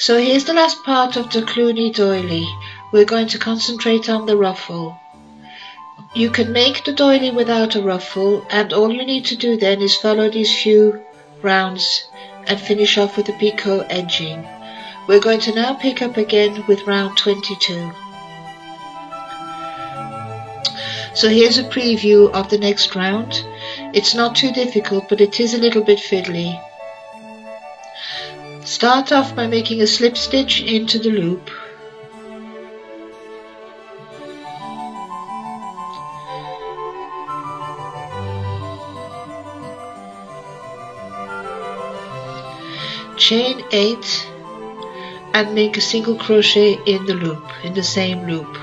So here's the last part of the Clooney doily. We're going to concentrate on the ruffle. You can make the doily without a ruffle, and all you need to do then is follow these few rounds and finish off with the picot edging. We're going to now pick up again with round 22. So here's a preview of the next round. It's not too difficult, but it is a little bit fiddly. Start off by making a slip stitch into the loop. Chain 8 and make a single crochet in the loop, in the same loop.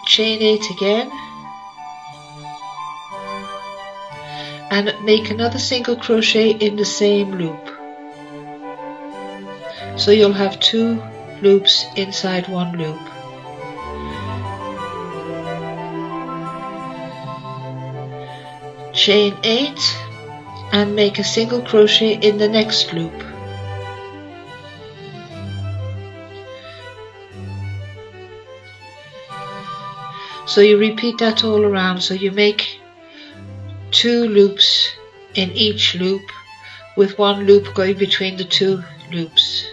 Chain 8 again and make another single crochet in the same loop. So you'll have 2 loops inside one loop. Chain 8 and make a single crochet in the next loop. So you repeat that all around, so you make 2 loops in each loop with 1 loop going between the 2 loops.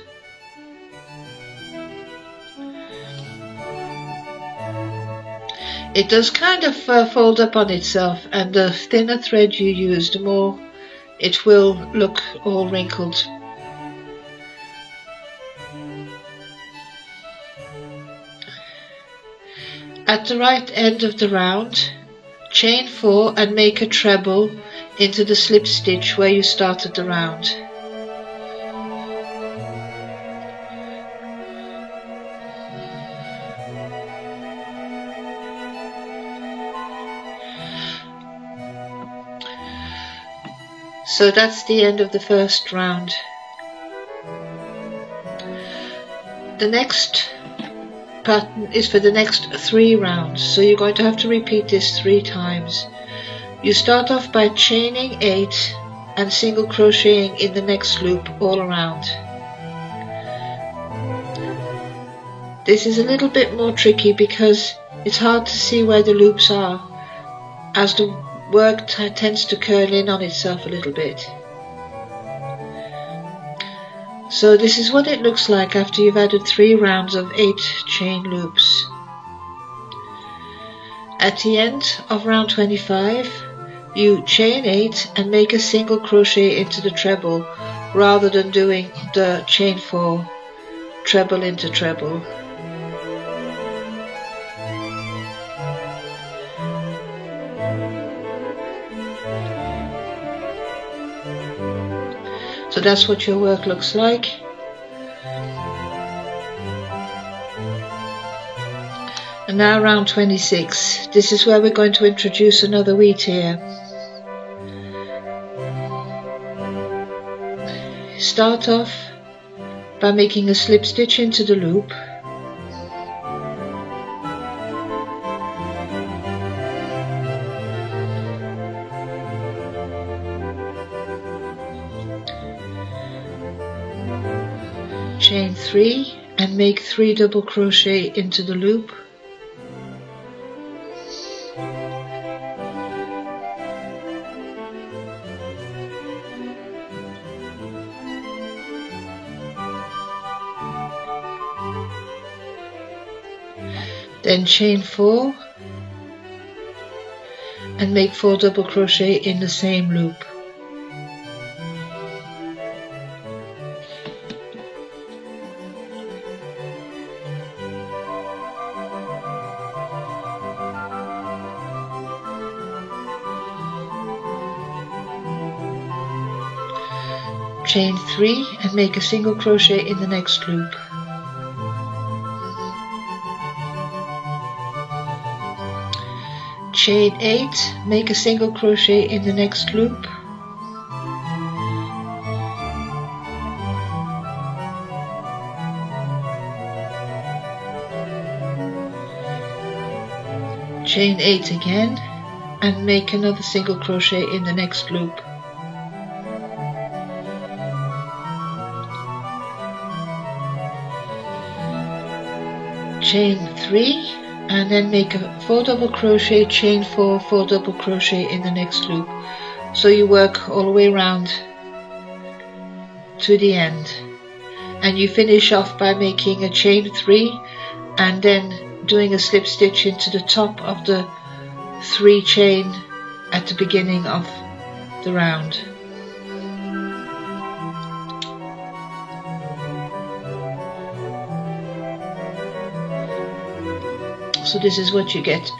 It does kind of fold up on itself, and the thinner thread you use, the more it will look all wrinkled. At the right end of the round, chain 4 and make a treble into the slip stitch where you started the round. So that's the end of the first round. The next pattern is for the next 3 rounds, so you're going to have to repeat this 3 times. You start off by chaining 8 and single crocheting in the next loop all around. This is a little bit more tricky because it's hard to see where the loops are, as the work tends to curl in on itself a little bit. So this is what it looks like after you've added 3 rounds of 8 chain loops. At the end of round 25, you chain 8 and make a single crochet into the treble rather than doing the chain 4 treble into treble. So that's what your work looks like. And now round 26. This is where we're going to introduce another wheat here. Start off by making a slip stitch into the loop. Chain 3 and make 3 double crochet into the loop. Then chain 4 and make 4 double crochet in the same loop. Chain 3 and make a single crochet in the next loop. Chain 8, make a single crochet in the next loop. chain 8 again and make another single crochet in the next loop. Chain 3 and then make a 4 double crochet, chain 4, 4 double crochet in the next loop. So you work all the way around to the end, and you finish off by making a chain 3 and then doing a slip stitch into the top of the 3 chain at the beginning of the round. So this is what you get.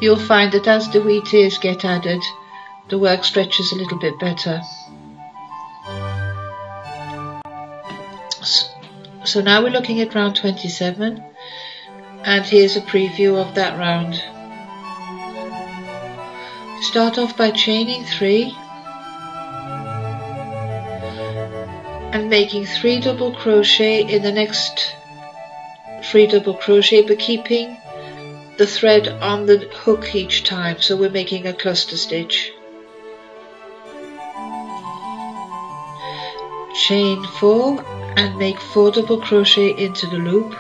You'll find that as the wheat ears get added, the work stretches a little bit better. So now we're looking at round 27, and here's a preview of that round. Start off by chaining 3 and making 3 double crochet in the next 3 double crochet, but keeping the thread on the hook each time, so we're making a cluster stitch. Chain 4 and make 4 double crochet into the loop.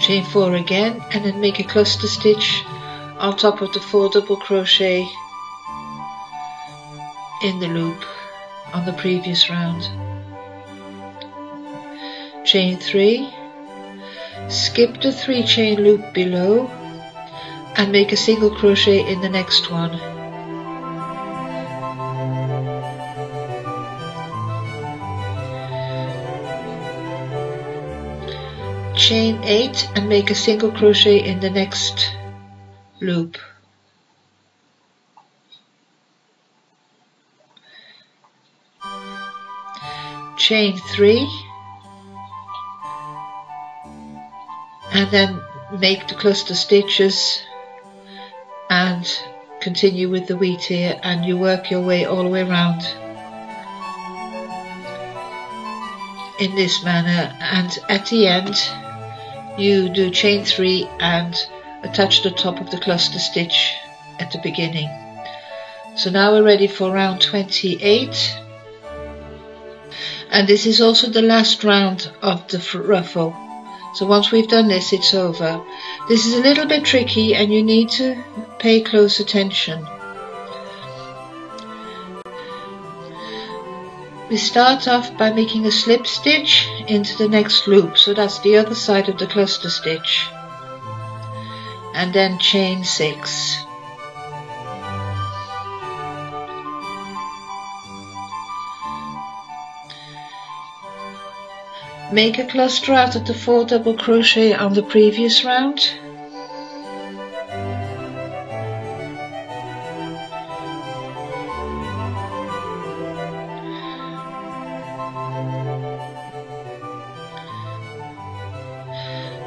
Chain 4 again and then make a cluster stitch on top of the 4 double crochet in the loop on the previous round. Chain 3, skip the 3 chain loop below and make a single crochet in the next one. Chain 8 and make a single crochet in the next loop. Chain 3 and then make the cluster stitches and continue with the wheat here, and you work your way all the way around in this manner, and at the end you do chain 3 and attach the top of the cluster stitch at the beginning. So now we're ready for round 28, and this is also the last round of the ruffle. So once we've done this, it's over. This is a little bit tricky and you need to pay close attention. We start off by making a slip stitch into the next loop, so that's the other side of the cluster stitch, and then chain 6. Make a cluster out of the 4 double crochet on the previous round.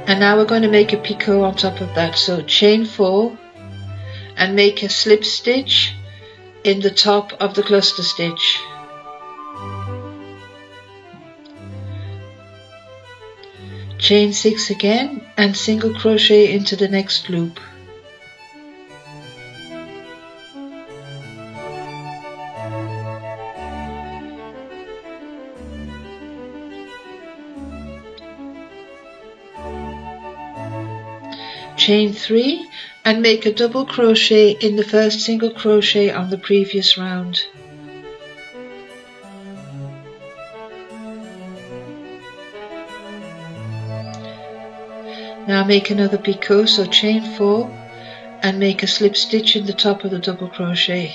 And now we're going to make a picot on top of that. So chain 4 and make a slip stitch in the top of the cluster stitch. Chain 6 again and single crochet into the next loop. Chain 3 and make a double crochet in the first single crochet on the previous round. Now make another picot, so chain 4 and make a slip stitch in the top of the double crochet.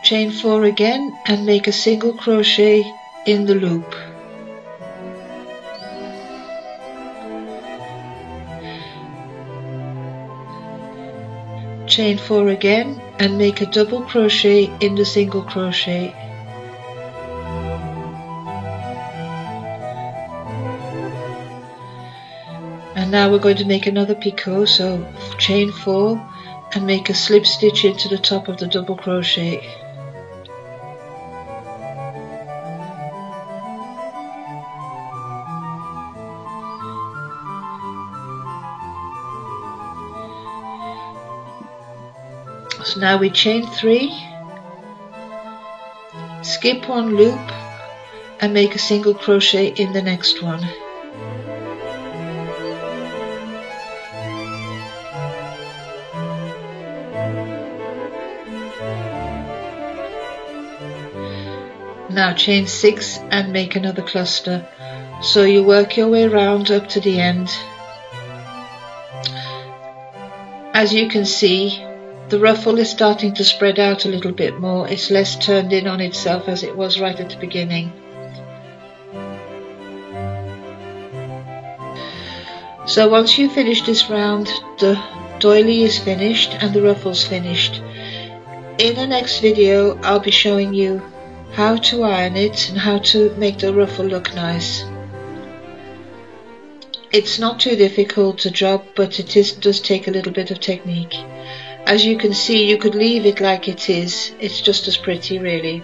Chain 4 again and make a single crochet in the loop. Chain 4 again and make a double crochet in the single crochet. And now we're going to make another picot, so chain 4 and make a slip stitch into the top of the double crochet. So now we chain 3, skip 1 loop and make a single crochet in the next one. Now chain 6 and make another cluster. So you work your way around up to the end. As you can see, the ruffle is starting to spread out a little bit more. It's less turned in on itself as it was right at the beginning. So once you finish this round, the doily is finished and the ruffle's finished. In the next video, I'll be showing you how to iron it and how to make the ruffle look nice. It's not too difficult to job, but it does take a little bit of technique. As you can see, you could leave it like it is. It's just as pretty, really.